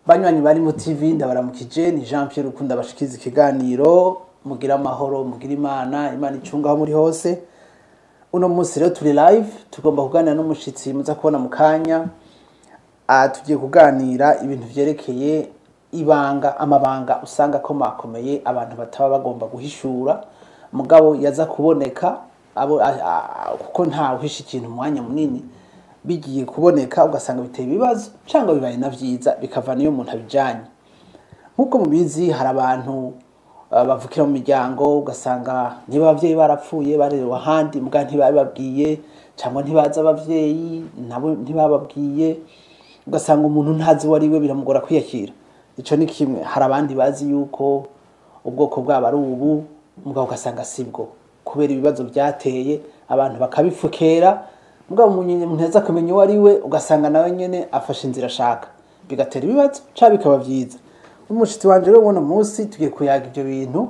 Banywanyi bari mu TV ndabaramukije ni Jean Pierre Rukunda bashikiza ikiganiro mugira amahoro mugira Imana icungaho muri hose. Uno munsi rero turi live tugomba kuganira n'umushitsi muza kubona mu kanya. Tugiye kuganira ibintu vyerekeye amabanga usanga ko makomeye abantu bataba bagomba guhishura mugabo yaza kuboneka kuko nta uhisha ikintu mwanya munini bigiye kuboneka ugasanga biteye ibibazo cyangwa bibaye na vyiza bikavana iyo umuntu abijanye. Nkuko mubizi hari abantu bavukira mu miryango ugasanga niba abavyeyi barapfuye barerewe ahandi muga ntibababwiye cyangwa ntibaza abavyeyi nabo ntibababwiye ugasanga umuntu ntazi wariwe biramugora kwiyakira. Ico ni kimwe. Hari abandi bazi yuko ubwoko bwabo ari ubu mugabo ugasanga sibwo kubera ibibazo byateye abantu bakabifukera mugabo umuntu yaza kumenya wariwe ugasanga nawe nyene afashe inzira ashaka bigatera ibibazo ca bikaba vyiza. Umushitsi wanje rero ubona munsi tugiye kuyaga ibyo bintu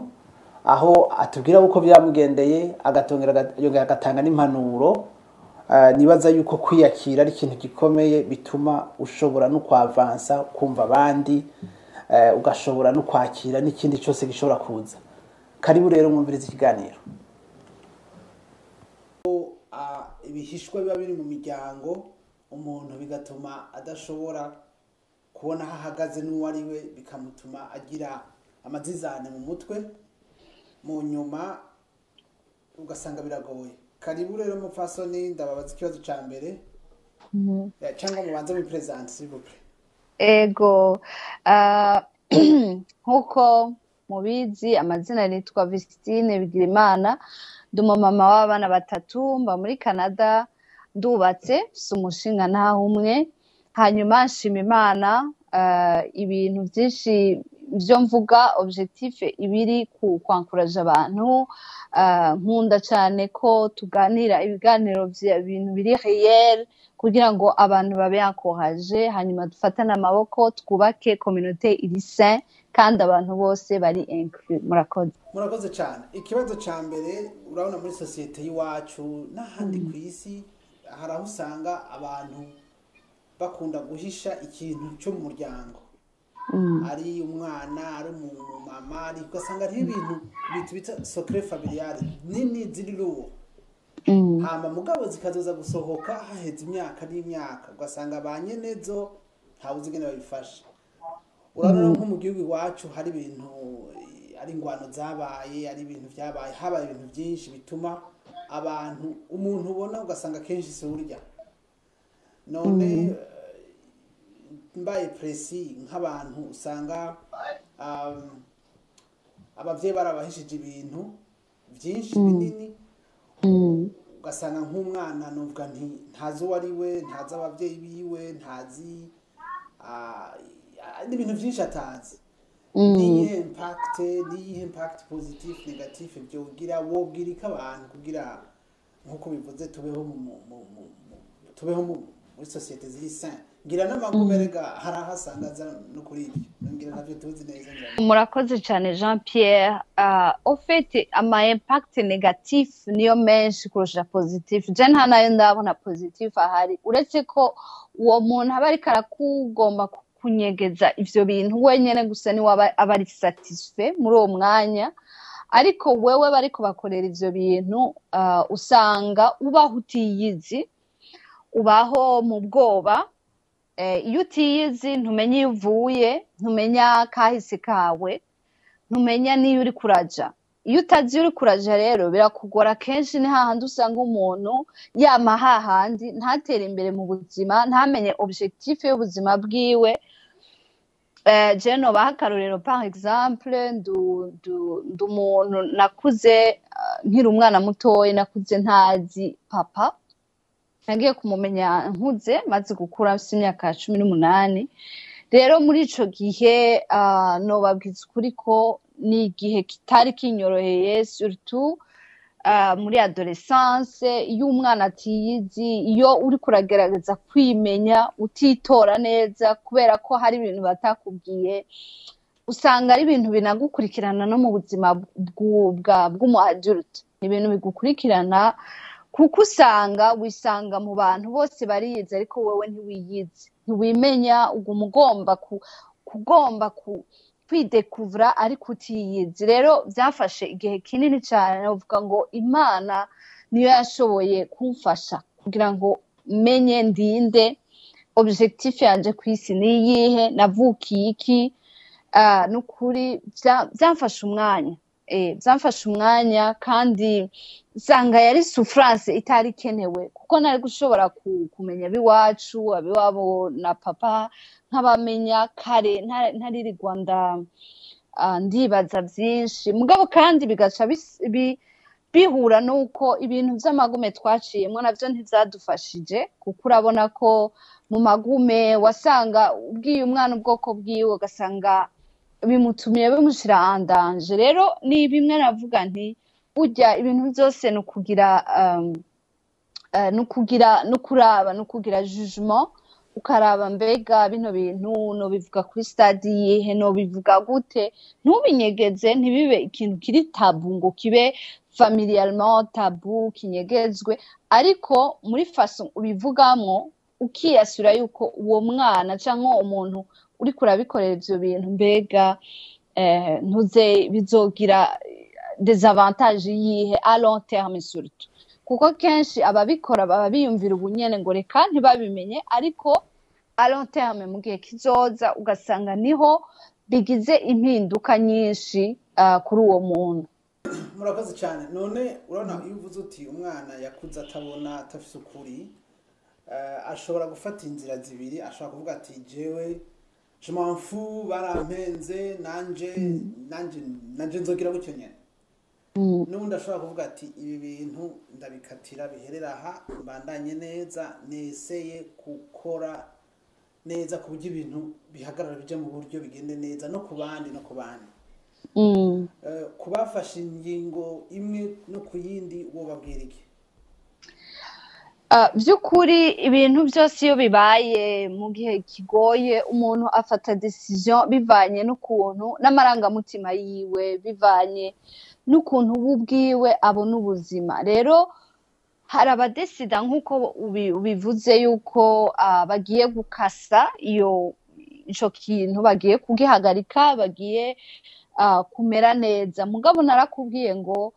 aho atubwira uko byamugendeye yongera agatanga n'impanuro. Nibaza yuko kwiyakira ari ikintu gikomeye bituma ushobora no kwavansa kumva abandi ugashobora no kwakira n'ikindi cyose gishobora kuza. Karibu rero mwumvirize ikiganiro. Ibihishwa biba biri mu miryango umuntu bigatuma adashobora kubona aho ahagaze n'uwariwe bikamutuma agira amazizane mu mutwe mu nyuma ugasanga biragoye. Karibu rero mupfasoni ndababaza ikibazo ca mbere cyangwa mubanze mu present s'il vous plaît. Ego nkuko mubizi amazina nitwa Vistine Bigirimana ndi umumama w'abana batatu mba muri Canada ndubatse si umushinga ntaho umwe hanyuma nshima Imana ibintu byinshi byo mvuga objectif ibiri kwankuraje abantu nkunda cyane ko tuganira ibiganiro by'ibintu biri réel kugira ngo abantu babe encouragé hanyuma dufatane amaboko twubake communauté iri sain kandi abantu bose bari inclus. Murakoze cyane. Ikibazo ca mbere urabona muri societe y'iwacu n'ahandi ku isi hari aho usanga abantu bakunda guhisha ikintu cyo mu muryango ari umwana ari umumama ari ugasanga ari ibintu bita secret familial nini ziri ruwo hama mugabo zikazoza gusohoka haheze imyaka n'imyaka ugasanga abanyenezo ntabuzi gene babifasha. Urabona nko mu gihugu iwacu hari ibintu ari ingwano zabaye ari ibintu byabaye habaye ibintu byinshi bituma abantu umuntu ubona ugasanga kenshi surya none mbaye presi nk'abantu usanga abavyeyi barabahishije ibintu byinshi binini ugasanga nk'umwana nuvuga ntazi wariwe ntazi abavyeyi biwe ntazi n'ibintu byinshi atazi. Niyihe impact positif negatif byogira wobwira abantu kugira nkuko bivuze tubeho muri societe ziri sain ngira n'amagumerega harahasangaza no kuri ibyo ngira navyo tuzi neza. Murakoze cyane Jean Pierre. Au fait ama impact negatif niyo menshi kurusha positif. Je nta nayo ndabona positif ahari uretse ko uwo muntu aba ariko arakugomba kunyegeza ivyo bintu wenyene gusa ni waba abari satisfait muri uwo mwanya ariko wewe bariko bakorera ivyo bintu usanga ubaho utiyizi ubaho mu bwoba. Iyo utiyizi ntumenya iyo uvuye ntumenya kahise kawe ntumenya niyo uri kuraja. Iyo utazi uri kuraja rero birakugora kenshi ni hahandi usanga umuntu yama hahandi ntatere imbere mu buzima ntamenye objectif y'ubuzima bwiwe. Je no bahakarurero par exemple ndu umuntu nakuze nkiri umwana mutoyi nakuze ntazi papa nagiye kumumenya nkuze maze gukura mfite imyaka 18 rero muri ico gihe no babwiza ukuri ko ni igihe kitari kinyoroheye surtout muri adolescence iyo umwana atiyizi iyo uri kuragerageza kwimenya utitora neza kubera ko hari ibintu batakubwiye usanga ari ibintu binagukurikirana no mu buzima bw'umuadult ibintu bigukurikirana kuko usanga wisanga mu bantu bose bariyizi ariko wewe ntiwiyizi ntiwimenya uguma ugomba kugomba kwidekuvura ariko utiyizi. Rero byafashe igihe kinini cyane, navuga ngo Imana niyo yashoboye kumfasha kugira ngo menye ndinde, objectif yanje ku isi ni iyihe, navukiye iki. Nukuri byamfashe umwanya, byamfashe umwanya, kandi nsanga yari souffrance itari ikenewe, kuko nari gushobora kumenya abiwacu, abiwabo na papa, nk'abamenya kare ntaririrwa ndibaza byinshi. Mugabo kandi bigaca bihura nuko ibintu by'amagume twaciyemo nabyo ntibyadufashije, kuko urabona ko mu magume wasanga ubwiye umwana ubwoko bwiwe ugasanga bimutumiye bimushyira andanje. Rero ni bimwe navuga nti burya ibintu byose ni ukugira jugement, ukaraba mbega bino bintu nobivuga kuri stade yihe, nobivuga gute, ntubinyegeze, ntibibe ikintu kiri tabu ngo kibe familialement tabu kinyegezwe, ariko muri façon ubivugamwo ukiyasura yuko uwo mwana cyangwa umuntu uri kurabikorera ivyo bintu mbega ntuze bizogira des avantages yihe à long terme surtout, kuko kenshi ababikora baba biyumvira ubunyene ngo reka ntibabimenye, ariko à long terme mu gihe kizoza ugasanga niho bigize impinduka nyinshi kuri uwo muntu. Murakoze cyane. None urabona iyo uvuze uti umwana yakuze atabona, atafise ukuri, ashobora gufata inzira zibiri. Ashobora kuvuga ati jewe je m'en fous, barampenze, nanje nzogira gutyo nyene. N'ubundi ashobora kuvuga ati ibi bintu ndabikatira biherera aha, mbandanye neza, neseye gukora neza ku buryo ibintu bihagarara bije mu buryo bigende neza no ku bandi no ku bandi. Kubafasha ingingo imwe no ku yindi wobabwira iki? By'ukuri ibintu byose iyo bibaye mu gihe kigoye, umuntu afata decision bivanye n'ukuntu n'amarangamutima yiwe, bivanye n'ukuntu ubwiwe abona ubuzima. Rero hari abadesida nk'uko ubivuze yuko bagiye gukasa ico kintu, bagiye kugihagarika, bagiye kumera neza. Mugabo narakubwiye ngo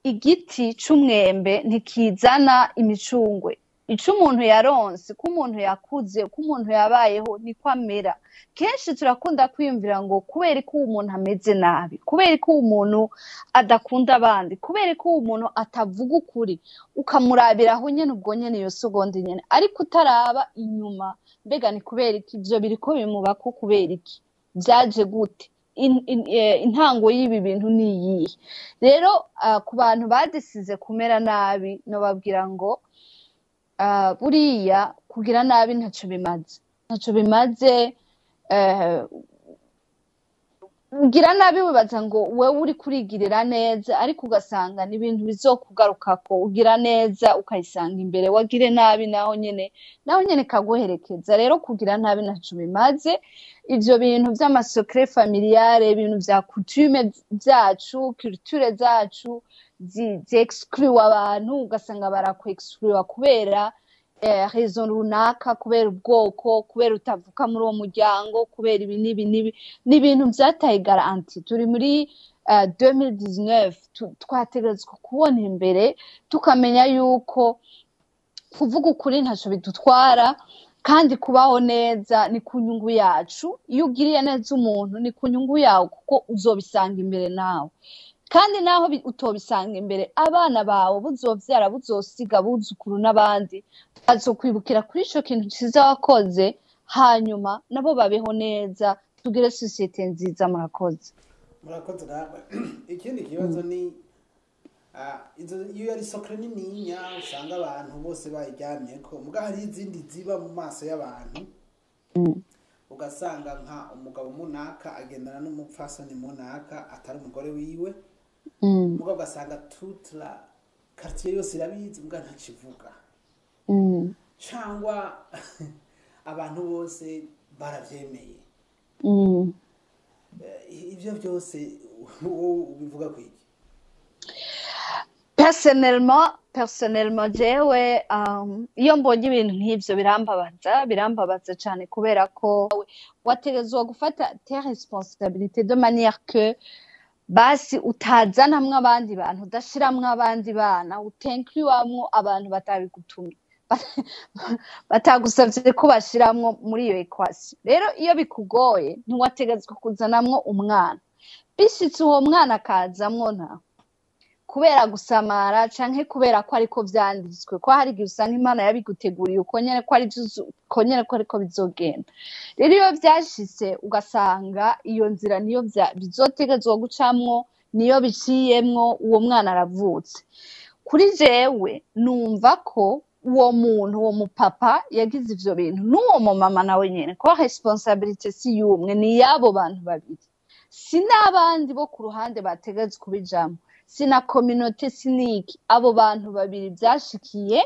igiti c'umwembe ntikizana imicungwe. Ico umuntu yaronse, ko umuntu yakuze, ko umuntu yabayeho niko amera. Kenshi turakunda kwiyumvira ngo kubera ko umuntu ameze nabi, kubera ko umuntu adakunda abandi, kubera ko umuntu atavuga ukuri, ukamurabiraho nyene ubwo nyene iyo segonde nyene, ariko utaraba inyuma mbega ni kubera iki ivyo biriko bimubako, kubera iki, vyaje gute, intango y'ibi bintu ni iyihe. Rero ku bantu badesize kumera nabi nobabwira ngo buriya kugira nabi ntaco bimaze. Ugira nabi wibaza ngo wewe uri kurigirira neza, ariko ugasanga ni ibintu bizokugarukako. Ugira neza ukayisanga imbere, wagire nabi naho nyene kaguherekeza. Rero kugira nabi ntaco bimaze. Ivyo bintu vy'amasecret familiare, ibintu vya coutume vyacu, culture zacu exclure abantu, ugasanga barakwexclure kubera raison runaka, kubera ubwoko, kubera utavuka muri uwo muryango, kubera ibi n'ibi n'ibi. Ni ibintu vyataye garanti. Turi muri 2019, twategerezwa kubona imbere, tukamenya yuko kuvuga ukuri ntaco bidutwara, kandi kubaho neza ni ku nyungu yacu. Iyo ugiriye neza umuntu ni ku nyungu yawe, kuko uzobisanga imbere nawe. Kandi naho utobisanga imbere, abana bawe buzovyara, buzosiga, buzukuru n'abandi bazokwibukira kuri ico kintu ciza wakoze, hanyuma nabo babeho neza, tugire societe nziza. Murakoze. Namwe. Ikindi kibazo ni iyo yari sokre nininya, usanga abantu bose bayiryamyeko, muga hari izindi ziba mu maso y'abantu. Ugasanga nka umugabo munaka agendana n'umupfasoni munaka atari umugore wiwe, muga ugasanga toute la quartier yose irabizi, muga ntakivuga. Cyangwa abantu bose baravyemeye. Ivyo byose ubivuga kwiki? Personnellement personnellement jewe iyo mbonye ibintu nk'ivyo birambabaza cyane kubera ko wategezwa gufata tes responsabilités de manière que basi utazanamwo abandi bantu udashiramwo abandi bana utenkwiwamwo abantu batabigutumye batagusavye ko bashiramwo muri iyo equation. Rero iyo bikugoye ntiwategezwa kuzanamwo umwana, bishitse uwo mwana akazamwo nta kubera gusamara canke kubera ko ariko vyanditswe ko hari igihe usanga Imana yabiguteguriye uko nyene ko ariko bizogenda. Rero iyo vyashitse ugasanga iyo nzira niyo bizotegezwa gucamwo niyo biciyemwo uwo mwana aravutse, kuri jewe numva ko uwo muntu uwo mupapa yagize ivyo bintu n'uwo mumama nawe nyene ko responsabilité si yumwe ni yabo bantu babiri, si n'abandi bo ku ruhande bategezwe kubijamwo, sina communauté siniki. Abo bantu babiri byashikiye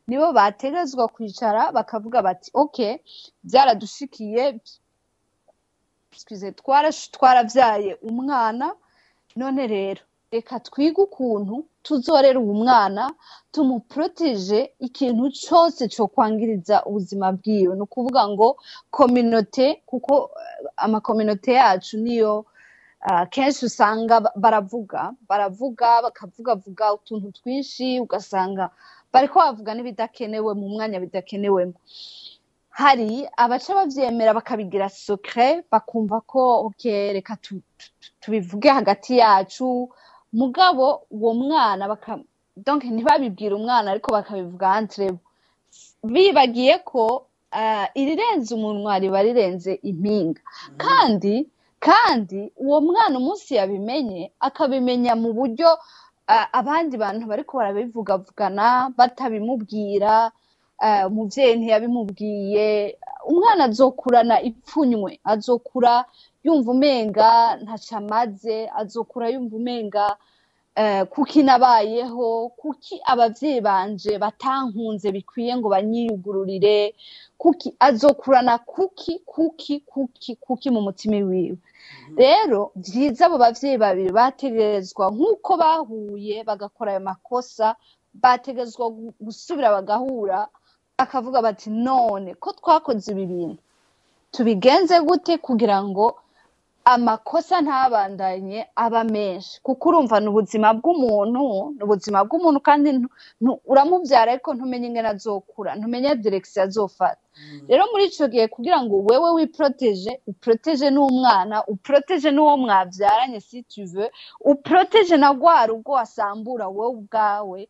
nibo bategezwa kwicara bakavuga bati okay byaradushikiye, twaravyaye umwana, none rero reka twige ukuntu tuzorera uwo mwana tumuprotege ikintu cyose cyo kwangiriza ubuzima bwiwe. Ni ukuvuga ngo communauté, kuko amakominote yacu niyo kenshi usanga baravuga bakavuga utuntu twinshi, ugasanga bariko bavuga n'ibidakenewe mu mwanya bidakenewemo. Hari abaca bavyemera bakabigira secret, bakumva ko okay reka tubivuge hagati yacu, mugabo uwo mwana donc ntibabibwira umwana ariko bakabivuga entre bo, bibagiye ko irirenze umunwa riba rirenze impinga. kandi uwo mwana umunsi yabimenye akabimenya mu buryo abandi bantu bariko barabivugavugana batabimubwira, umuvyeyi ntiyabimubwiye, umwana azokurana ipfunywe, azokura yumva umenga ntaco amaze, azokura yumva umenga kuki nabayeho, kuki abavyeyi banje batankunze bikwiye ngo banyiyugururire, kuki azokurana kuki mu mutima wiwe. Rero vyiza abo bavyeyi babiri bategerezwa nk'uko bahuye bagakora ayo makosa, bategerezwa gusubira bagahura bakavuga bati none ko twakoze ibi bintu tubigenze gute kugira ngo amakosa ntabandanye aba menshi, kuko urumva n'ubuzima bw'umuntu kandi uramuvyara ariko ntumenye ingene azokura, ntumenye direction azofata. Rero muri ico gihe kugira ngo wewe uprotege n'umwana, uprotege n'uwo mwavyaranye si tu veux, uprotege na rwa rugo wasambura wowe ubwawe,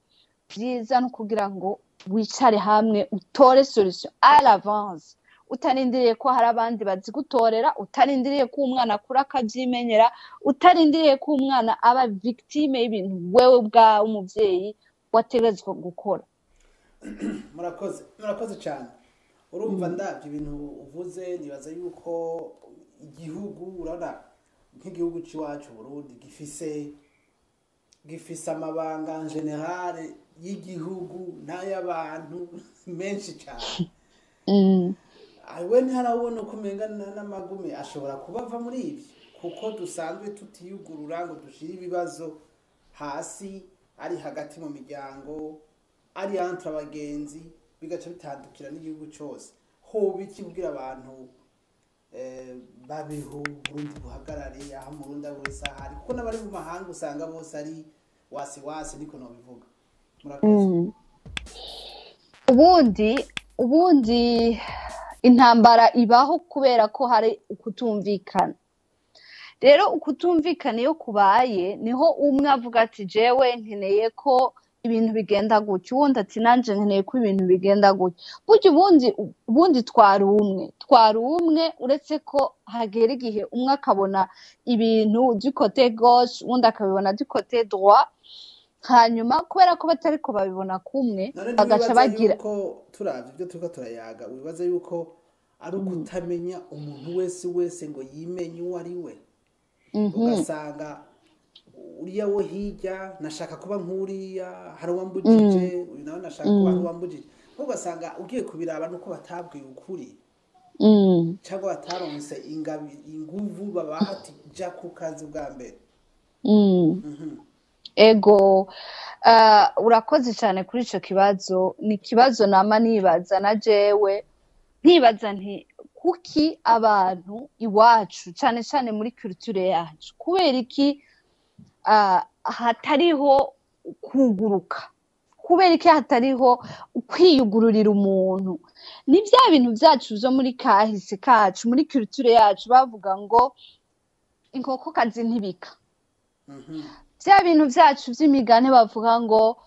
vyiza no kugira ngo wicare hamwe utore solution à l'avance, utarindiriye ko hari abandi bazigutorera, utarindiriye ko umwana akura akavyimenyera, utarindiriye ko umwana aba victime y'ibintu wewe ubwawe umuvyeyi wategetswe gukora. murakoze cyane. Urumva ndavye ibintu uvuze, nibaza yuko igihugu urabona nk'igihugu c'iwacu Burundi gifise amabanga en general y'igihugu n'ay'abantu menshi cyane. Awe ntarabona uko umenga n'amagume ashobora kubava muri ivyo, kuko dusanzwe tutiyugurura ngo dushire ibibazo hasi, ari hagati mu miryango, ari entre abagenzi, bigaca bitandukira n'igihugu cyose. Hoba iki kugira abantu babeho Burundi buhagarare aho Murundi wese ahari, kuko n'abari mu mahanga usanga bose ari wasi niko nobivuga. Murakoze. ubundi intambara ibaho kubera ko hari ukutumvikana. Rero ukutumvikana iyo kubaye niho umwe avuga ati jewe nkeneye ko ibintu bigenda gutya, uwundi ati nanje nkeneye ko ibintu bigenda gutya. Burya ubundi twari umwe, uretse ko hagera igihe umwe akabona ibintu du côté gauche uwundi akabibona du côté droit, hanyuma kubera ko batariko babibona kumwe bagaca bagira ko turavye ibyo turiko turayaga, wibaza yuko ari ukutamenya umuntu wese ngo yimenye uwo ari we. Ugasanga uriya wo hirya nashaka kuba nk'uriya, hari uwambujije, uyu nawe nashaka kuba nk'uwambujije. Ugasanga ugiye kubiraba nuko batabwiye ukuri, cyangwa bataronse inguvu babaha ati ja ku kazi bwa mbere. Ego urakoze cyane kuri ico kibazo. Ni ikibazo nama nibaza na jewe, nkibaza nti kuki abantu iwacu cane cane muri culture yacu, kubera iki hatariho kuguruka, kubera iki hatariho ukwiyugururira umuntu? Ni bya bintu vyacu vyo muri kahise kacu, muri culture yacu bavuga ngo inkokokazi ntibika. Vya bintu vyacu vy'imigani bavuga ngo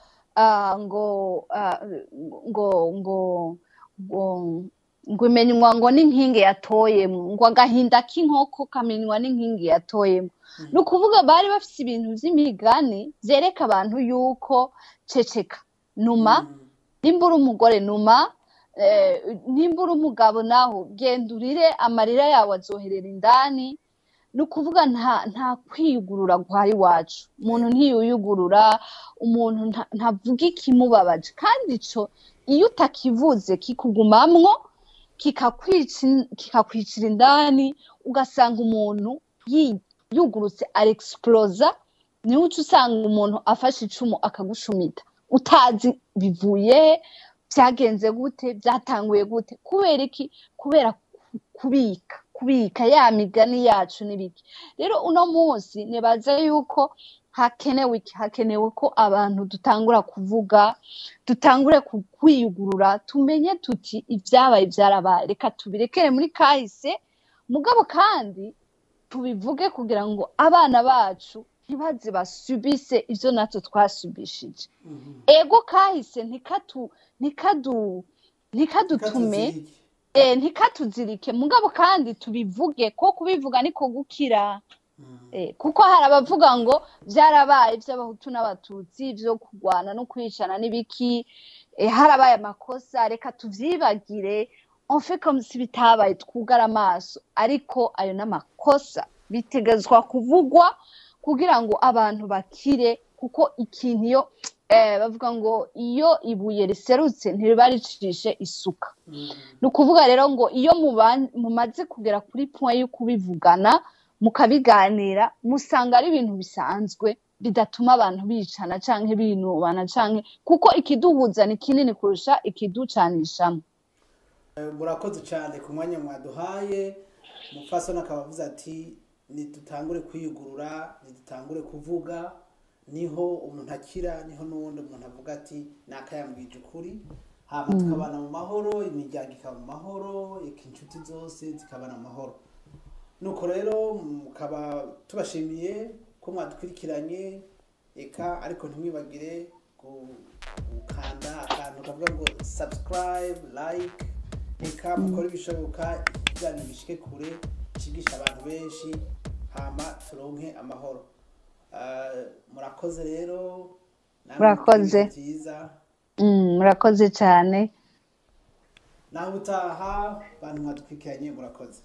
ngo imenywa ngo n'inkingi yatoyemwo, ngo agahinda k'inkoko kamenywa n'inkingi yatoyemwo. Ni ukuvuga bari bafise ibintu vy'imigani vyereka abantu yuko ceceka, numa, nimba uri umugore numa, nimba uri umugabo naho genda urire, amarira yawe azoherera indani. Ni ukuvuga nta kwiyugurura guhari iwacu. Umuntu ntiyuyugurura, umuntu ntavuga ikimubabaje, kandi ico iyo utakivuze kikugumamwo kikakwicira indani, ugasanga umuntu yugurutse arexplosa. Niho uca usanga umuntu afashe icumu akagushumita utazi bivuye vyagenze gute, vyatanguye gute. Kubera iki? Kubera kubika ya migani yacu n'ibiki. Rero uno munsi nibaza yuko hakenewe iki? Hakenewe ko abantu dutangura kuvuga, dutangure kwiyugurura, tumenye tuti ivyabaye vyarabaye, reka tubirekere muri kahise, mugabo kandi tubivuge kugira ngo abana bacu ntibaze basubise ivyo natwe twasubishije. Ego kahise nikadutume ntikatuzirike, mugabo kandi tubivuge, ko kubivuga niko gukira. Kuko hari abavuga ngo vyarabaye vy'abahutu n'abatutsi, vyo kurwana no kwicana n'ibiki, harabaye amakosa, reka tuvyibagire, on fait comme si bitabaye, twugara amaso. Ariko ayo n'amakosa bitegezwa kuvugwa kugira ngo abantu bakire, kuko ikintu iyo bavuga ngo iyo ibuye riserutse ntiriba ricishe isuka. Ni ukuvuga rero ngo iyo mumaze kugera kuri point yo kubivugana mukabiganira, musanga ari ibintu bisanzwe bidatuma abantu bicana canke binubana canke, kuko ikiduhuza ni kinini kurusha ikiducanishamo. Murakoze cyane ku mwanya mwaduhaye. Mufasoni akaba avuze ati nidutangure kwiyugurura, nidutangure kuvuga, niho umuntu akira, niho n'uwundi umuntu avuga ati nakayambwije ukuri, hama tukabana mu mahoro, imiryango ikaba mu mahoro, inshuti zose zikabana mu mahoro. Nuko rero mukaba tubashimiye ko mwadukurikiranye, eka ariko ntimwibagire gukanda akantu kavuga ngo subscribe, like, eka mukore ibishoboka ikiganiro gishike kure, cigisha abantu benshi, hama turonke amahoro. Murakoze rero, murakoze, murakoze cyane. Naho utaha bantu mwadukurikiranye, murakoze.